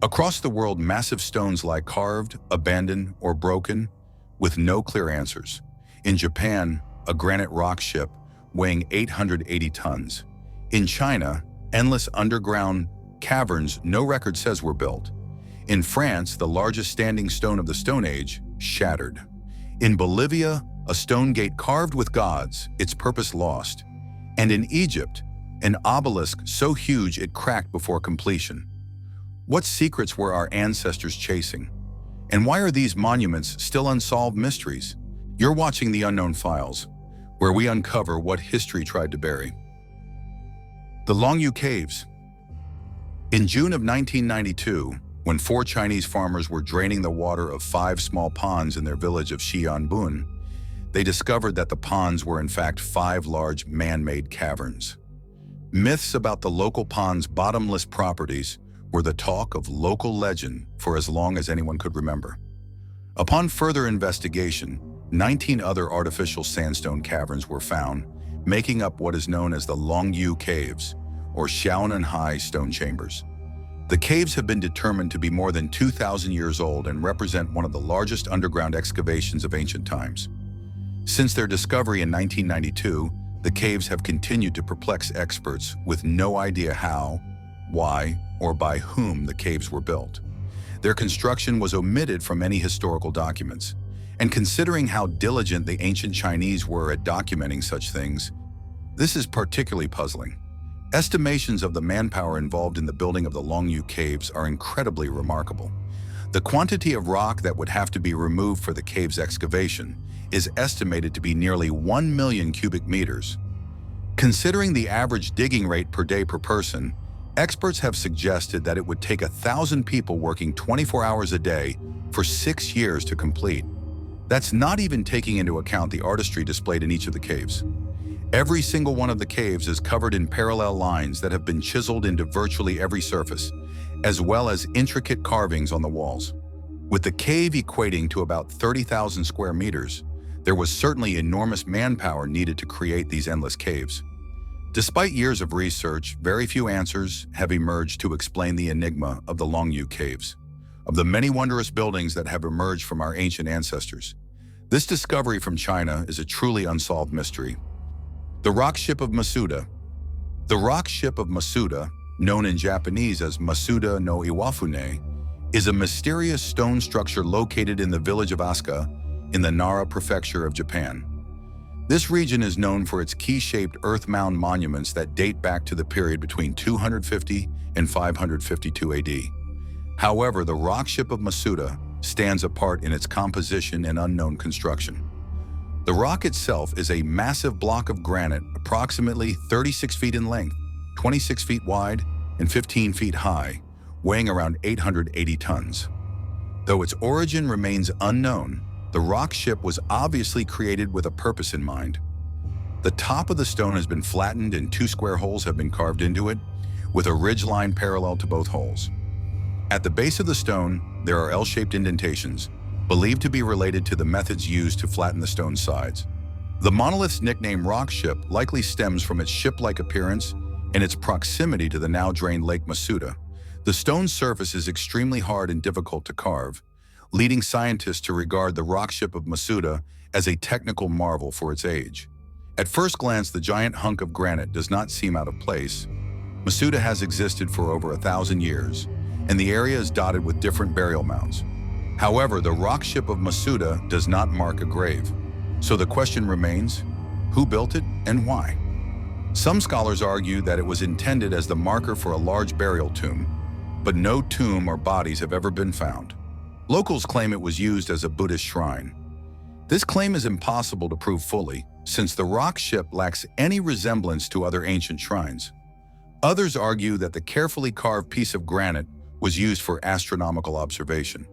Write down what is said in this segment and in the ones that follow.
Across the world, massive stones lie carved, abandoned, or broken, with no clear answers. In Japan, a granite rock ship weighing 880 tons. In China, endless underground caverns no record says were built. In France, the largest standing stone of the Stone Age, shattered. In Bolivia, a stone gate carved with gods, its purpose lost. And in Egypt, an obelisk so huge it cracked before completion. What secrets were our ancestors chasing? And why are these monuments still unsolved mysteries? You're watching The Unknown Files, where we uncover what history tried to bury. The Longyou Caves. In June of 1992, when 4 Chinese farmers were draining the water of 5 small ponds in their village of Xianbun, they discovered that the ponds were in fact 5 large man-made caverns. Myths about the local ponds' bottomless properties were the talk of local legend for as long as anyone could remember. Upon further investigation, 19 other artificial sandstone caverns were found, making up what is known as the Longyou Caves, or Xiaonanhai stone chambers. The caves have been determined to be more than 2,000 years old and represent one of the largest underground excavations of ancient times. Since their discovery in 1992, the caves have continued to perplex experts with no idea how, why, or by whom the caves were built. Their construction was omitted from any historical documents, and considering how diligent the ancient Chinese were at documenting such things, this is particularly puzzling. Estimations of the manpower involved in the building of the Longyou Caves are incredibly remarkable. The quantity of rock that would have to be removed for the cave's excavation is estimated to be nearly 1 million cubic meters. Considering the average digging rate per day per person, experts have suggested that it would take 1,000 people working 24 hours a day for 6 years to complete. That's not even taking into account the artistry displayed in each of the caves. Every single one of the caves is covered in parallel lines that have been chiseled into virtually every surface, as well as intricate carvings on the walls. With the cave equating to about 30,000 square meters, there was certainly enormous manpower needed to create these endless caves. Despite years of research, very few answers have emerged to explain the enigma of the Longyou Caves. Of the many wondrous buildings that have emerged from our ancient ancestors, this discovery from China is a truly unsolved mystery. The Rock Ship of Masuda. The Rock Ship of Masuda, known in Japanese as Masuda no Iwafune, is a mysterious stone structure located in the village of Asuka in the Nara prefecture of Japan. This region is known for its key-shaped earth mound monuments that date back to the period between 250 and 552 AD. However, the Rock Ship of Masuda stands apart in its composition and unknown construction. The rock itself is a massive block of granite approximately 36 feet in length, 26 feet wide, and 15 feet high, weighing around 880 tons. Though its origin remains unknown, the rock ship was obviously created with a purpose in mind. The top of the stone has been flattened and 2 square holes have been carved into it, with a ridge line parallel to both holes. At the base of the stone, there are L-shaped indentations, believed to be related to the methods used to flatten the stone's sides. The monolith's nickname Rock Ship likely stems from its ship-like appearance and its proximity to the now-drained Lake Masuda. The stone's surface is extremely hard and difficult to carve, leading scientists to regard the Rock Ship of Masuda as a technical marvel for its age. At first glance, the giant hunk of granite does not seem out of place. Masuda has existed for over 1,000 years, and the area is dotted with different burial mounds. However, the Rock Ship of Masuda does not mark a grave. So the question remains, who built it and why? Some scholars argue that it was intended as the marker for a large burial tomb, but no tomb or bodies have ever been found. Locals claim it was used as a Buddhist shrine. This claim is impossible to prove fully, since the rock ship lacks any resemblance to other ancient shrines. Others argue that the carefully carved piece of granite was used for astronomical observation.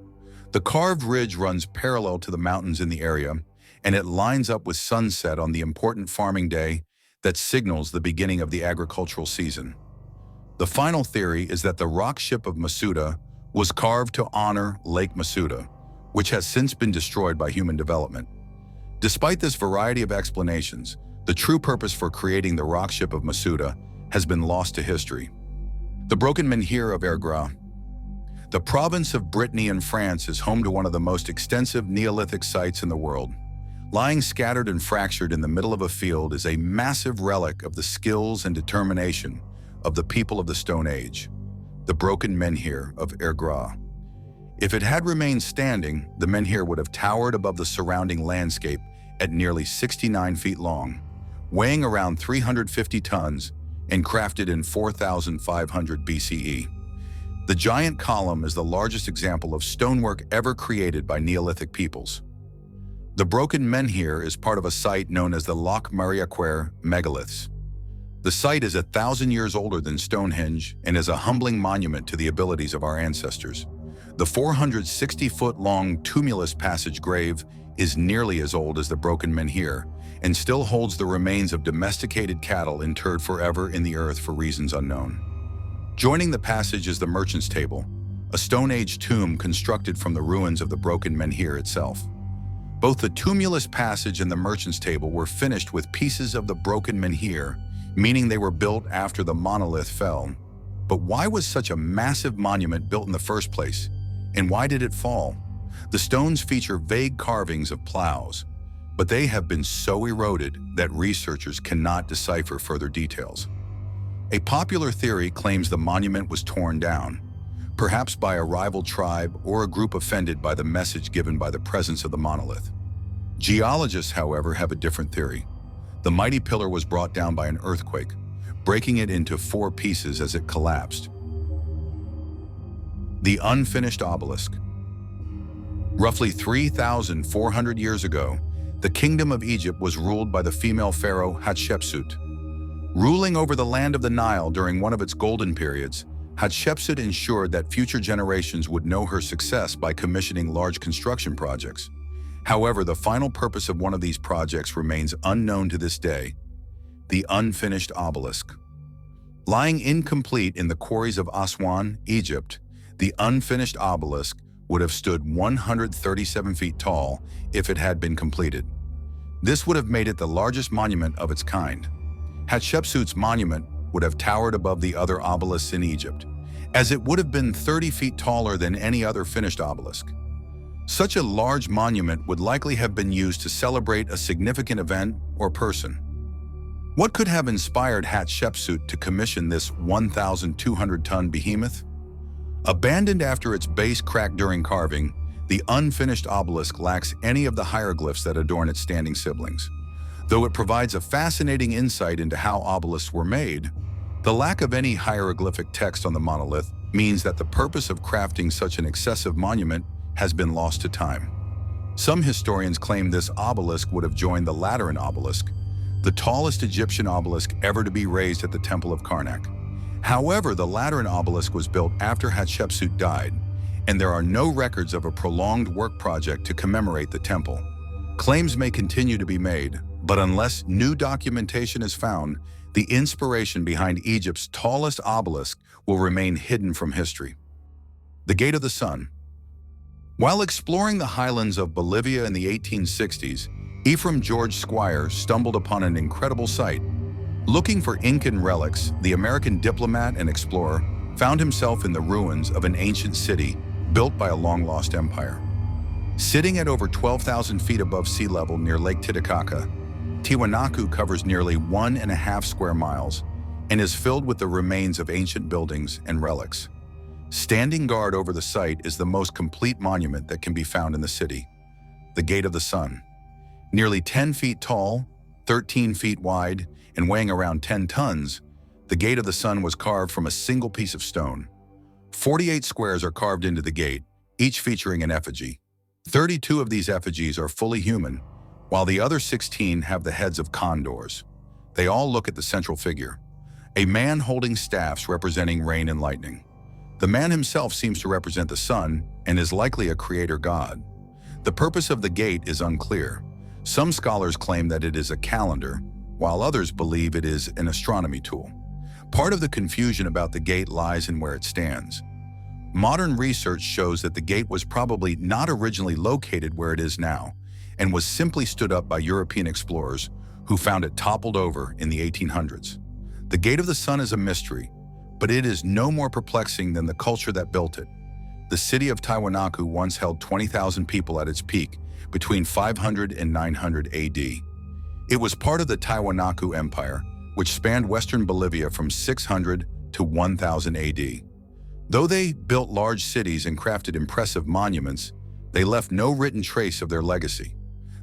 The carved ridge runs parallel to the mountains in the area, and it lines up with sunset on the important farming day that signals the beginning of the agricultural season. The final theory is that the Rock Ship of Masuda was carved to honor Lake Masuda, which has since been destroyed by human development. Despite this variety of explanations, the true purpose for creating the Rock Ship of Masuda has been lost to history. The broken menhir of Grah. The province of Brittany in France is home to one of the most extensive Neolithic sites in the world. Lying scattered and fractured in the middle of a field is a massive relic of the skills and determination of the people of the Stone Age, the broken menhir of Grah. If it had remained standing, the menhir would have towered above the surrounding landscape at nearly 69 feet long, weighing around 350 tons and crafted in 4,500 BCE. The giant column is the largest example of stonework ever created by Neolithic peoples. The broken menhir is part of a site known as the Longyou Megaliths. The site is 1,000 years older than Stonehenge and is a humbling monument to the abilities of our ancestors. The 460-foot-long tumulus passage grave is nearly as old as the broken menhir and still holds the remains of domesticated cattle interred forever in the earth for reasons unknown. Joining the passage is the Merchant's Table, a Stone Age tomb constructed from the ruins of the broken menhir itself. Both the tumulus passage and the Merchant's Table were finished with pieces of the broken menhir, meaning they were built after the monolith fell. But why was such a massive monument built in the first place? And why did it fall? The stones feature vague carvings of plows, but they have been so eroded that researchers cannot decipher further details. A popular theory claims the monument was torn down, perhaps by a rival tribe or a group offended by the message given by the presence of the monolith. Geologists, however, have a different theory. The mighty pillar was brought down by an earthquake, breaking it into 4 pieces as it collapsed. The Unfinished Obelisk. Roughly 3,400 years ago, the Kingdom of Egypt was ruled by the female pharaoh Hatshepsut. Ruling over the land of the Nile during one of its golden periods, Hatshepsut ensured that future generations would know her success by commissioning large construction projects. However, the final purpose of one of these projects remains unknown to this day: the Unfinished Obelisk. Lying incomplete in the quarries of Aswan, Egypt, the Unfinished Obelisk would have stood 137 feet tall if it had been completed. This would have made it the largest monument of its kind. Hatshepsut's monument would have towered above the other obelisks in Egypt, as it would have been 30 feet taller than any other finished obelisk. Such a large monument would likely have been used to celebrate a significant event or person. What could have inspired Hatshepsut to commission this 1,200-ton behemoth? Abandoned after its base cracked during carving, the Unfinished Obelisk lacks any of the hieroglyphs that adorn its standing siblings. Though it provides a fascinating insight into how obelisks were made, the lack of any hieroglyphic text on the monolith means that the purpose of crafting such an excessive monument has been lost to time. Some historians claim this obelisk would have joined the Lateran obelisk, the tallest Egyptian obelisk ever to be raised at the Temple of Karnak. However, the Lateran obelisk was built after Hatshepsut died, and there are no records of a prolonged work project to commemorate the temple. Claims may continue to be made, but unless new documentation is found, the inspiration behind Egypt's tallest obelisk will remain hidden from history. The Gate of the Sun. While exploring the highlands of Bolivia in the 1860s, Ephraim George Squire stumbled upon an incredible sight. Looking for Incan relics, the American diplomat and explorer found himself in the ruins of an ancient city built by a long-lost empire. Sitting at over 12,000 feet above sea level near Lake Titicaca, Tiwanaku covers nearly 1.5 square miles and is filled with the remains of ancient buildings and relics. Standing guard over the site is the most complete monument that can be found in the city, the Gate of the Sun. Nearly 10 feet tall, 13 feet wide, and weighing around 10 tons, the Gate of the Sun was carved from a single piece of stone. 48 squares are carved into the gate, each featuring an effigy. 32 of these effigies are fully human, while the other 16 have the heads of condors. They all look at the central figure, a man holding staffs representing rain and lightning. The man himself seems to represent the sun and is likely a creator god. The purpose of the gate is unclear. Some scholars claim that it is a calendar, while others believe it is an astronomy tool. Part of the confusion about the gate lies in where it stands. Modern research shows that the gate was probably not originally located where it is now, and was simply stood up by European explorers who found it toppled over in the 1800s. The Gate of the Sun is a mystery, but it is no more perplexing than the culture that built it. the city of Tiwanaku once held 20,000 people at its peak between 500 and 900 AD. It was part of the Tiwanaku Empire, which spanned western Bolivia from 600 to 1000 AD. Though they built large cities and crafted impressive monuments, they left no written trace of their legacy.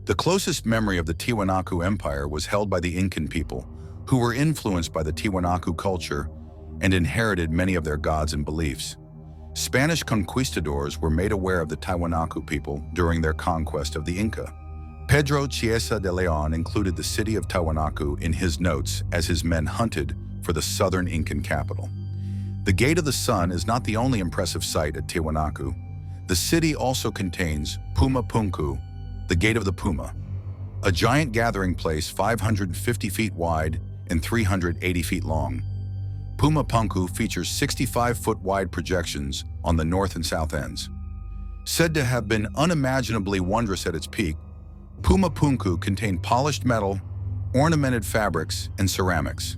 The closest memory of the Tiwanaku Empire was held by the Incan people, who were influenced by the Tiwanaku culture and inherited many of their gods and beliefs. Spanish conquistadors were made aware of the Tiwanaku people during their conquest of the Inca. Pedro Chiesa de Leon included the city of Tiwanaku in his notes as his men hunted for the southern Incan capital. The Gate of the Sun is not the only impressive sight at Tiwanaku. The city also contains Puma Punku, the Gate of the Puma, a giant gathering place 550 feet wide and 380 feet long. Puma Punku features 65-foot wide projections on the north and south ends. Said to have been unimaginably wondrous at its peak, Puma Punku contained polished metal, ornamented fabrics, and ceramics.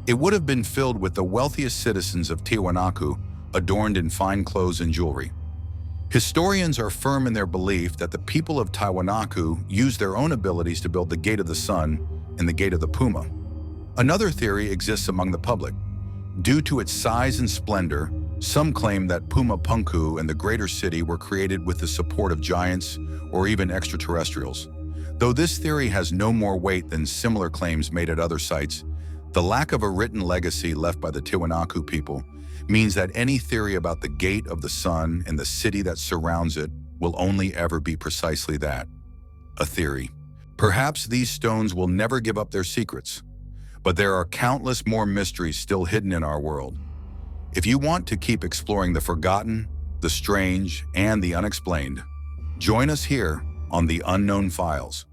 It would have been filled with the wealthiest citizens of Tiwanaku, adorned in fine clothes and jewelry. Historians are firm in their belief that the people of Tiwanaku used their own abilities to build the Gate of the Sun and the Gate of the Puma. Another theory exists among the public. Due to its size and splendor, some claim that Puma Punku and the greater city were created with the support of giants or even extraterrestrials. Though this theory has no more weight than similar claims made at other sites, the lack of a written legacy left by the Tiwanaku people means that any theory about the Gate of the Sun and the city that surrounds it will only ever be precisely that, a theory. Perhaps these stones will never give up their secrets, but there are countless more mysteries still hidden in our world. If you want to keep exploring the forgotten, the strange, and the unexplained, join us here on the Unknown Files.